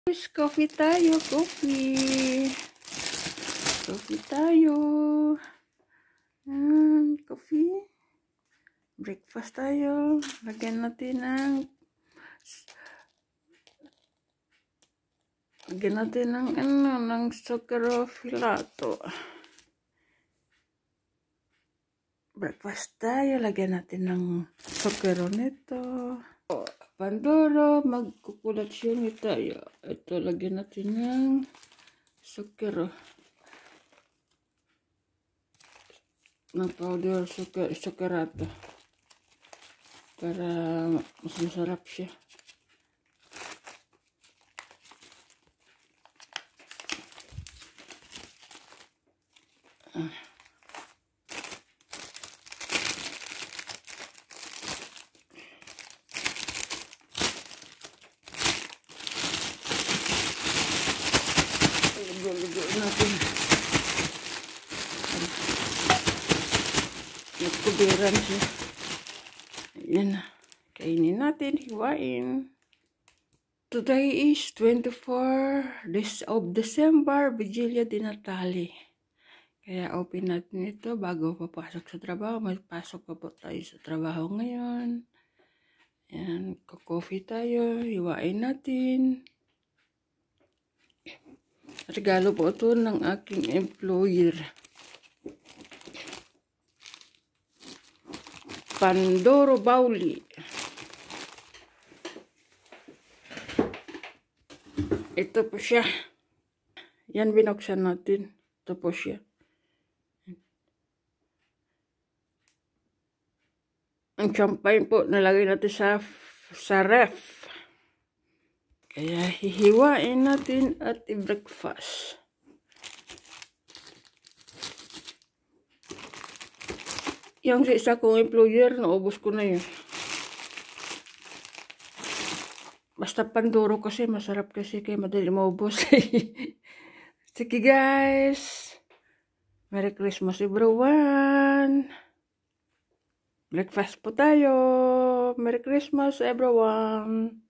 Guys, coffee tayo, coffee. Coffee tayo. Coffee. Breakfast tayo. Lagyan natin ng zucchero filato. Breakfast tayo. Lagyan natin ng zucchero nito. Pandoro, magkukulasyon tayo. Ito, lagyan natin ng zucchero. Ng powder zuccherato. Para mas masarap siya. Lugo natin. Nagkubiran siya. Ayan na. Kainin natin. Hiwain. Today is 24 of December. Vigilia di Natale. Kaya open natin ito bago papasok sa trabaho. May pasok pa po tayo sa trabaho ngayon. Ayan. Coffee tayo. Hiwain natin. Regalo po ito ng aking employer. Pandoro Bauli. Ito po siya. Yan, binuksan natin. Ito po siya. Ang champagne po, nalagay natin sa ref. Kaya hihiwain natin at i-breakfast. Yung sa isa kong employer, naubos ko na yun. Basta Pandoro kasi, masarap kasi kaya madali maubos. Sige guys. Merry Christmas everyone. Breakfast po tayo. Merry Christmas everyone.